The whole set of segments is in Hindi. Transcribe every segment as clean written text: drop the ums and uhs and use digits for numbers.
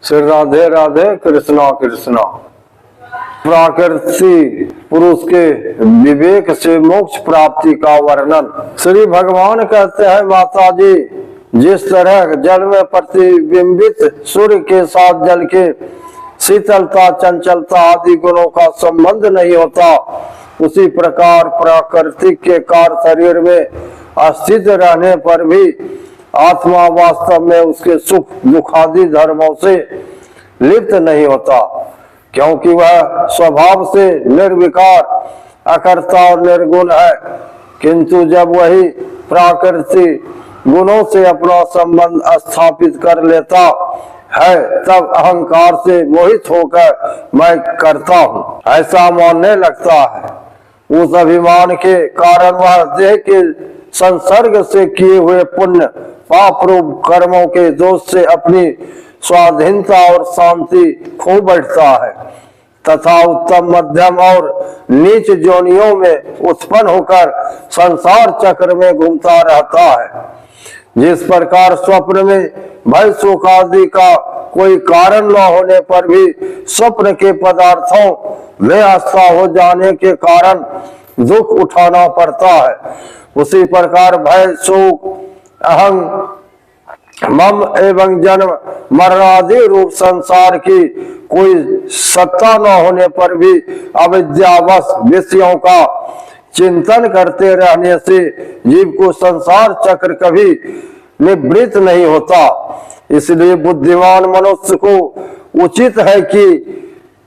श्री राधे राधे, कृष्णा कृष्णा। प्राकृति पुरुष के विवेक से मोक्ष प्राप्ति का वर्णन। श्री भगवान कहते हैं, माता जी, जिस तरह जल में प्रतिबिंबित सूर्य के साथ जल के शीतलता, चंचलता आदि गुणों का संबंध नहीं होता, उसी प्रकार प्राकृतिक के कार्य शरीर में अस्तित्व रहने पर भी आत्मा वास्तव में उसके सुख दुख आदि धर्मों से लिप्त नहीं होता, क्योंकि वह स्वभाव से निर्विकार, अकर्ता और निर्गुण है। किंतु जब वही प्राकृतिक गुणों से अपना संबंध स्थापित कर लेता है, तब अहंकार से मोहित होकर मैं करता हूँ ऐसा मानने लगता है। उस अभिमान के कारण वह देह के संसर्ग से किए हुए पुण्य पाप रूप कर्मों के दोष से अपनी स्वाधीनता और शांति खो बैठता है तथा उत्तम, मध्यम और नीच जोनियों में उत्पन्न होकर संसार चक्र में घूमता रहता है। जिस प्रकार स्वप्न में भय शोक आदि का कोई कारण न होने पर भी स्वप्न के पदार्थों में आस्था हो जाने के कारण दुख उठाना पड़ता है, उसी प्रकार भय शोक अहं मम एवं जन्म मरण आदि रूप संसार की कोई सत्ता न होने पर भी अविद्यावश विषयों का चिंतन करते रहने से जीव को संसार चक्र कभी निवृत्त नहीं होता। इसलिए बुद्धिमान मनुष्य को उचित है कि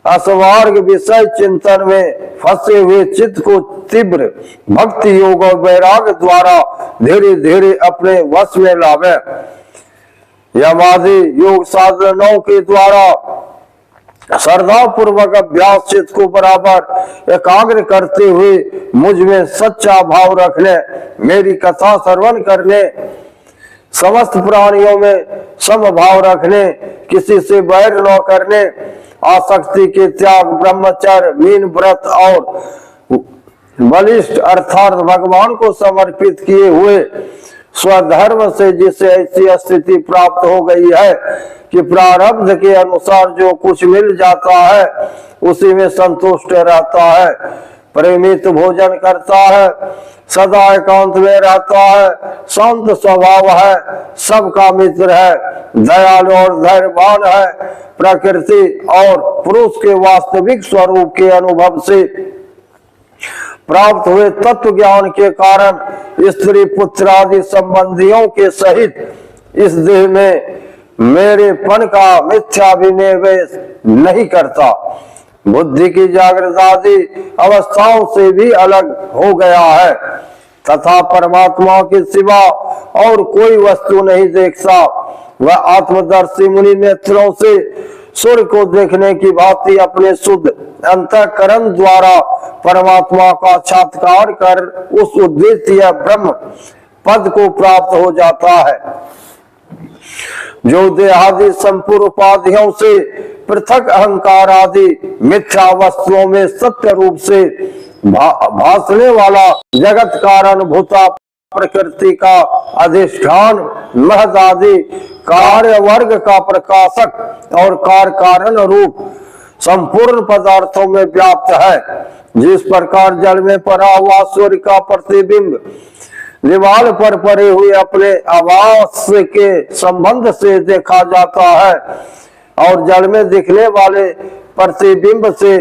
अस्वार्ग विषय चिंतन में फंसे हुए चित्त को तीव्र भक्ति योग और वैराग्य द्वारा धीरे धीरे अपने वश में लावे। यमादि योग साधनों के द्वारा श्रद्धा पूर्वक अभ्यास चित्त को बराबर एकाग्र करते हुए मुझ में सच्चा भाव रखने, मेरी कथा श्रवण करने, समस्त प्राणियों में समभाव रखने, किसी से वैर न करने, आसक्ति के त्याग, ब्रह्मचर्य, मीन व्रत और बलिष्ठ अर्थात भगवान को समर्पित किए हुए स्वधर्म से जिसे ऐसी स्थिति प्राप्त हो गई है कि प्रारब्ध के अनुसार जो कुछ मिल जाता है उसी में संतुष्ट रहता है, प्रेमित भोजन करता है, सदा एकांत में रहता है, शांत स्वभाव है, सबका मित्र है, दयालु और धैर्यवान है, प्रकृति और पुरुष के वास्तविक स्वरूप के अनुभव से प्राप्त हुए तत्व ज्ञान के कारण स्त्री पुत्र आदि संबंधियों के सहित इस देह में मेरेपन का मिथ्याभिनिवेश नहीं करता, बुद्धि की जागृत आदि अवस्थाओं से भी अलग हो गया है तथा परमात्मा के सिवा और कोई वस्तु नहीं देखता। वह आत्मदर्शी मुनि नेत्रों से सूर्य को देखने की भांति अपने शुद्ध अंतःकरण द्वारा परमात्मा का साक्षात्कार कर उस उद्देश्य ब्रह्म पद को प्राप्त हो जाता है, जो देहादि संपूर्ण उपाधियों से पृथक अहंकार आदि मिथ्या वस्तुओं में सत्य रूप से भासने वाला जगत कारण भूता प्रकृति का अधिष्ठान महद आदि कार्य वर्ग का प्रकाशक और कार्य कारण रूप संपूर्ण पदार्थों में व्याप्त है। जिस प्रकार जल में पड़ा हुआ सूर्य का प्रतिबिंब दीवार पर पड़े हुए अपने आवास के संबंध से देखा जाता है और जल में दिखने वाले प्रतिबिंब से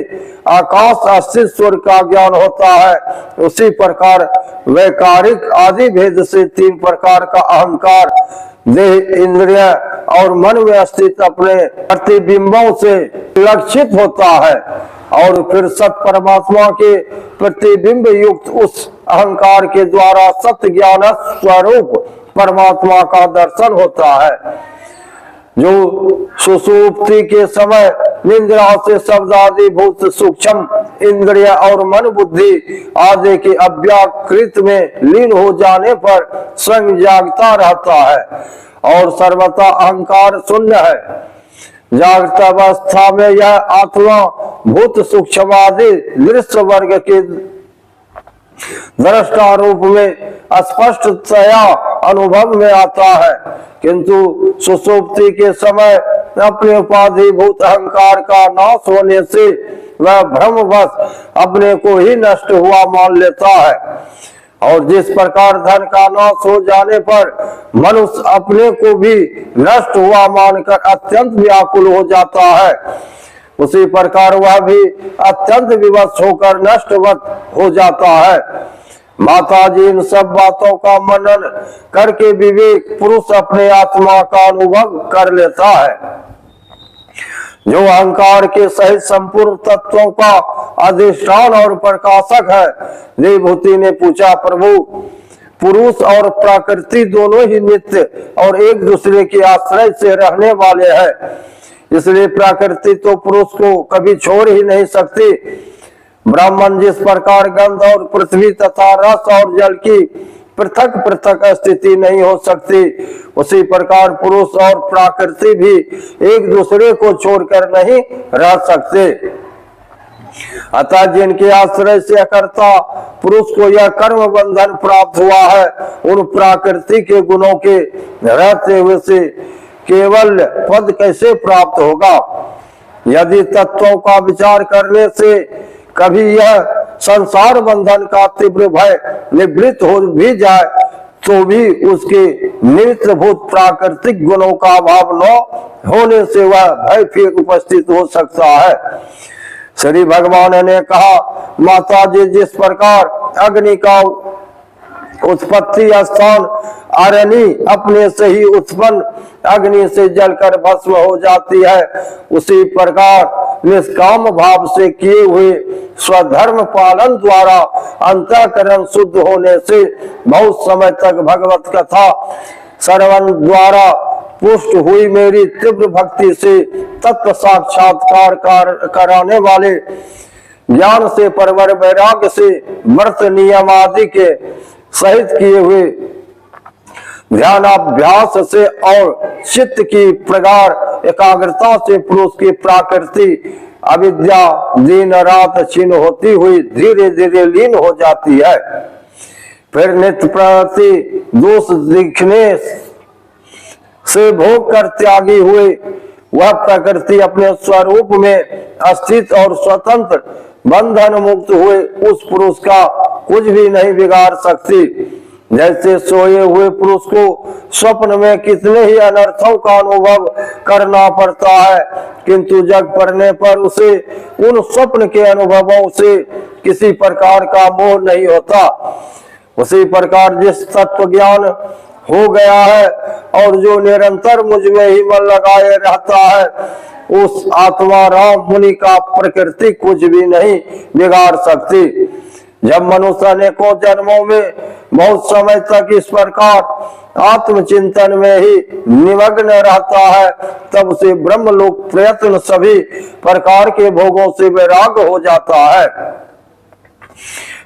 आकाश अस्तित्व सूर्य का ज्ञान होता है, उसी प्रकार वैकारिक आदि भेद से तीन प्रकार का अहंकार देह, इंद्रिय और मन में स्थित अपने प्रतिबिंबों से लक्षित होता है और फिर सत परमात्मा के प्रतिबिंब युक्त उस अहंकार के द्वारा सत्य ज्ञान स्वरूप परमात्मा का दर्शन होता है, जो सुषुप्ति के समय निद्रा से शब्द आदि भूत सूक्ष्म इंद्रिय और मन बुद्धि आदि के अव्याकृत में लीन हो जाने पर स्वयं जागता रहता है और सर्वथा अहंकार शून्य है। जागृत अवस्था में यह आत्मा भूत सूक्ष्म आदि दृश्य वर्ग के दृष्टा रूप में स्पष्टतया अनुभव में आता है, किंतु सुसुप्ति के समय अपने उपाधिभूत अहंकार का नाश होने से वह भ्रमवश अपने को ही नष्ट हुआ मान लेता है। और जिस प्रकार धन का नाश हो जाने पर मनुष्य अपने को भी नष्ट हुआ मानकर अत्यंत व्याकुल हो जाता है, उसी प्रकार वह भी अत्यंत विवश होकर नष्टवत हो जाता है। माता जी इन सब बातों का मनन करके विवेक पुरुष अपने आत्मा का अनुभव कर लेता है, जो अहंकार के सहित संपूर्ण तत्वों का अधिष्ठान और प्रकाशक है। देवभूति ने पूछा, प्रभु पुरुष और प्रकृति दोनों ही नित्य और एक दूसरे के आश्रय से रहने वाले हैं, इसलिए प्रकृति तो पुरुष को कभी छोड़ ही नहीं सकती। ब्राह्मण जिस प्रकार गंध और पृथ्वी तथा रस और जल की पृथक पृथक स्थिति नहीं हो सकती, उसी प्रकार पुरुष और प्रकृति भी एक दूसरे को छोड़कर नहीं रह सकते। अतः जिनके आश्रय से अकर्ता पुरुष को यह कर्म बंधन प्राप्त हुआ है, उन प्रकृति के गुणों के रहते हुए से केवल पद कैसे प्राप्त होगा। यदि तत्वों का विचार करने से कभी यह संसार बंधन का तीव्र भय निवृत्त हो भी जाए, तो भी उसके निमित्तभूत प्राकृतिक गुणों का अभाव न होने से वह भय फिर उपस्थित हो सकता है। श्री भगवान ने कहा, माता जी जिस प्रकार अग्नि का उत्पत्ति स्थान अरणी अपने से ही उत्पन्न अग्नि से जलकर भस्म हो जाती है, उसी प्रकार निष्काम भाव से किए हुए स्वधर्म पालन द्वारा अंतःकरण शुद्ध होने से बहुत समय तक भगवत कथा श्रवण द्वारा पुष्ट हुई मेरी तीव्र भक्ति से तत्व साक्षात्कार कराने वाले ज्ञान से परवर वैराग्य से व्रत नियम आदि के सहित किए हुए ध्यानाभ्यास से और चित्त की प्रगाढ़ एकाग्रता से पुरुष की प्रकृति अविद्या दिन रात क्षीण होती हुई धीरे धीरे लीन हो जाती है। फिर नित्य प्रति दोष दिखने से भोग कर त्यागी हुए वह प्रकृति अपने स्वरूप में अस्तित्व और स्वतंत्र बंधन मुक्त हुए उस पुरुष का कुछ भी नहीं बिगाड़ सकती। जैसे सोए हुए पुरुष को स्वप्न में कितने ही अनर्थों का अनुभव करना पड़ता है, किंतु जग पड़ने पर उसे उन स्वप्न के अनुभवों से किसी प्रकार का मोह नहीं होता, उसी प्रकार जिस तत्व ज्ञान हो गया है और जो निरंतर मुझ में ही मन लगाए रहता है, उस आत्मा राम मुनि का प्रकृति कुछ भी नहीं बिगाड़ सकती। जब मनुष्य अनेकों जन्मों में बहुत समय तक इस प्रकार आत्मचिंतन में ही निमग्न रहता है, तब उसे ब्रह्मलोक प्रयत्न सभी प्रकार के भोगों से वैराग हो जाता है।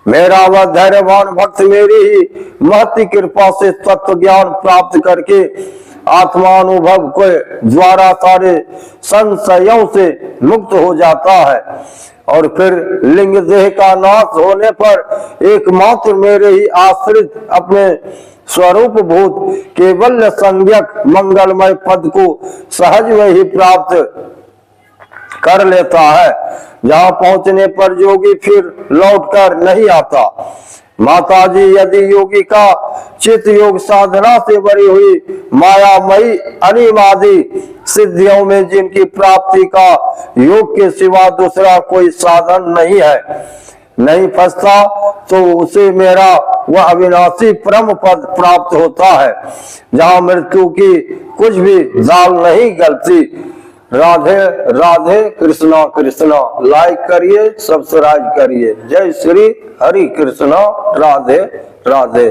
मेरा वह धैर्यवान भक्त मेरी ही महती कृपा से तत्व ज्ञान प्राप्त करके आत्मानुभव के द्वारा सारे संशयों से मुक्त हो जाता है और फिर लिंग देह का नाश होने पर एकमात्र मेरे ही आश्रित अपने स्वरूप भूत केवल संज्ञक मंगलमय पद को सहज में ही प्राप्त कर लेता है, जहाँ पहुंचने पर योगी फिर लौटकर नहीं आता। माता जी यदि योगी का चित्त योग साधना से भरी हुई मायामयी अनिमादि सिद्धियों में जिनकी प्राप्ति का योग के सिवा दूसरा कोई साधन नहीं है, नहीं फंसता, तो उसे मेरा वह अविनाशी परम पद प्राप्त होता है, जहाँ मृत्यु की कुछ भी दाल नहीं गलती। राधे राधे कृष्णा कृष्णा। लाइक करिए, सब्सक्राइब करिए। जय श्री हरि कृष्णा। राधे राधे।